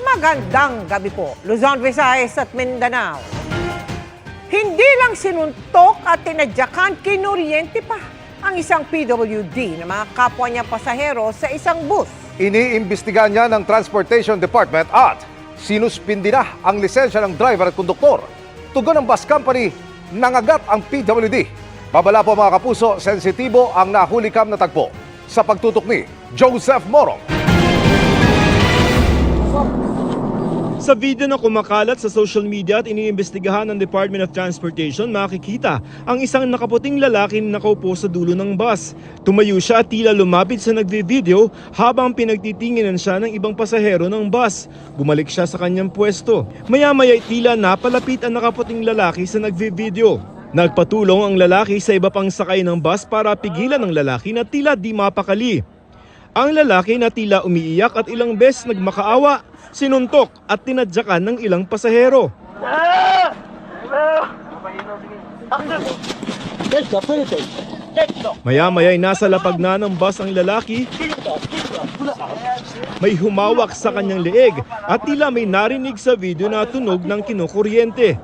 Magandang gabi po, Luzon, Visayas at Mindanao. Hindi lang sinuntok at tinadyakan, kinuryente pa ang isang PWD na mga kapwa niya pasahero sa isang bus. Iniimbestigahan niya ng Transportation Department at sinuspindi na ang lisensya ng driver at konduktor. Tugon ng bus company, nangagat ang PWD. Babala po mga kapuso, sensitibo ang nahulikam na tagpo. Sa pagtutok ni Joseph Morong. Sa video na kumakalat sa social media at iniimbestigahan ng Department of Transportation, makikita ang isang nakaputing lalaki na nakaupo sa dulo ng bus. Tumayo siya at tila lumapit sa nagvi-video habang pinagtitinginan siya ng ibang pasahero ng bus. Bumalik siya sa kanyang pwesto. Maya-maya tila napalapit ang nakaputing lalaki sa nagvi-video. Nagpatulong ang lalaki sa iba pang sakay ng bus para pigilan ng lalaki na tila di mapakali. Ang lalaki na tila umiiyak at ilang beses nagmakaawa, sinuntok at tinadyakan ng ilang pasahero. Maya-maya ay nasa lapag na ng bus ang lalaki. May humawak sa kanyang leeg at tila may narinig sa video na tunog ng kinukuryente.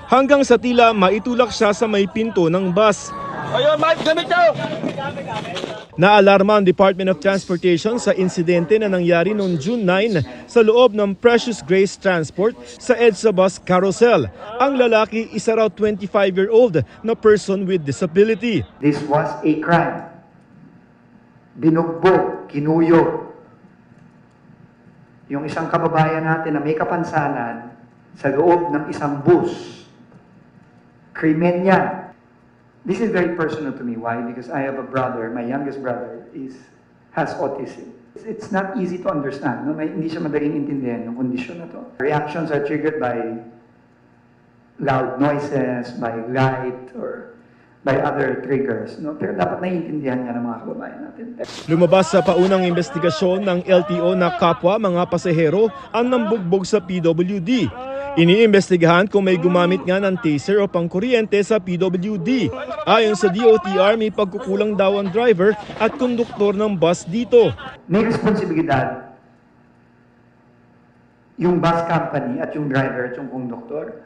Hanggang sa tila maitulak siya sa may pinto ng bus. Naalarma ang Department of Transportation sa insidente na nangyari noong June 9 sa loob ng Precious Grace Transport sa EDSA bus carousel. Ang lalaki isa raw 25-year-old na person with disability. This was a crime. Binugbog, kinuyo. Yung isang kababayan natin na may kapansanan sa loob ng isang bus. Krimen yan. This is very personal to me. Why? Because I have a brother, my youngest brother has autism. It's not easy to understand. No? Hindi siya madaling intindihan yung kondisyon na to. Reactions are triggered by loud noises, by light, or by other triggers. No? Pero dapat naiintindihan niya ng mga kababayan natin. Lumabas sa paunang investigasyon ng LTO na kapwa mga pasahero ang nambugbog sa PWD. Iniimbestigahan kung may gumamit nga ng taser o pangkuryente sa PWD. Ayon sa DOTR, may pagkukulang daw ang driver at konduktor ng bus dito. May responsibilidad yung bus company at yung driver at yung konduktor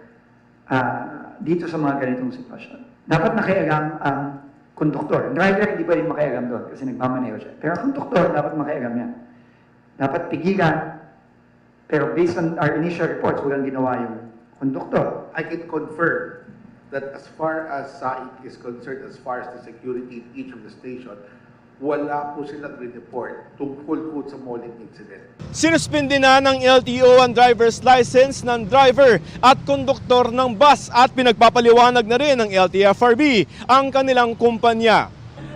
dito sa mga ganitong sitwasyon. Dapat nakialam ang konduktor. Driver hindi pa rin makialam doon kasi nagmamaneho siya. Pero ang konduktor dapat makialam yan. Dapat pigilan. Pero based on our initial reports, walang ginawa yung konduktor. I can confirm that as far as SAIC is concerned, as far as the security in each of the station, wala po silang report tungkol po sa mauling incident. Sinuspindi na ng LTO ang driver's license ng driver at konduktor ng bus at pinagpapaliwanag na rin ng LTFRB ang kanilang kumpanya.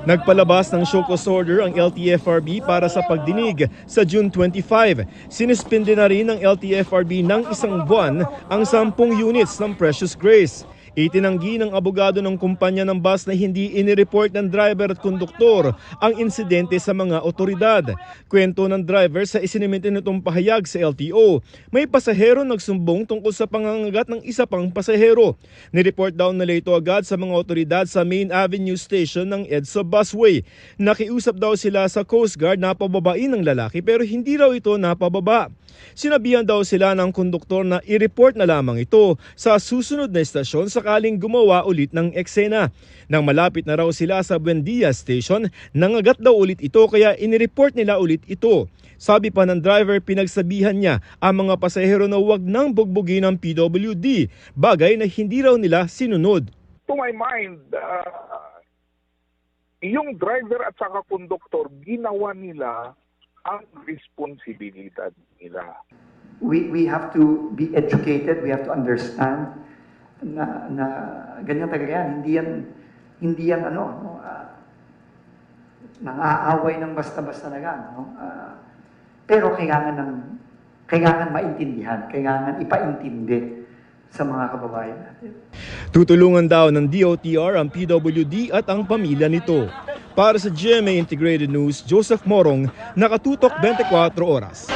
Nagpalabas ng show cause order ang LTFRB para sa pagdinig sa June 25. Sinuspindi na rin ng LTFRB ng isang buwan ang 10 units ng Precious Grace. Itinanggi ng abogado ng kumpanya ng bus na hindi inireport ng driver at konduktor ang insidente sa mga otoridad. Kwento ng driver sa isinimite nitong pahayag sa LTO, may pasahero nagsumbong tungkol sa pangangagat ng isa pang pasahero. Nireport daw nila ito agad sa mga otoridad sa Main Avenue Station ng EDSA Busway. Nakiusap daw sila sa Coast Guard na pababain ng lalaki pero hindi raw ito napababa. Sinabihan daw sila ng konduktor na i-report na lamang ito sa susunod na estasyon sakaling gumawa ulit ng eksena. Nang malapit na raw sila sa Buendia Station, nangagat daw ulit ito kaya inireport nila ulit ito. Sabi pa ng driver, pinagsabihan niya ang mga pasahero na huwag nang bugbugin ng PWD, bagay na hindi raw nila sinunod. To my mind, yung driver at saka konduktor, ginawa nila ang responsibilidad nila. We have to be educated, we have to understand na ganyan talaga yan. Hindi yan nang-aaway ng basta-basta na yan. No? Pero kailangan maintindihan, kailangan ipaintindi sa mga kababayan natin. Tutulungan daw ng DOTR ang PWD at ang pamilya nito. Para sa GMA Integrated News, Joseph Morong, nakatutok 24 oras.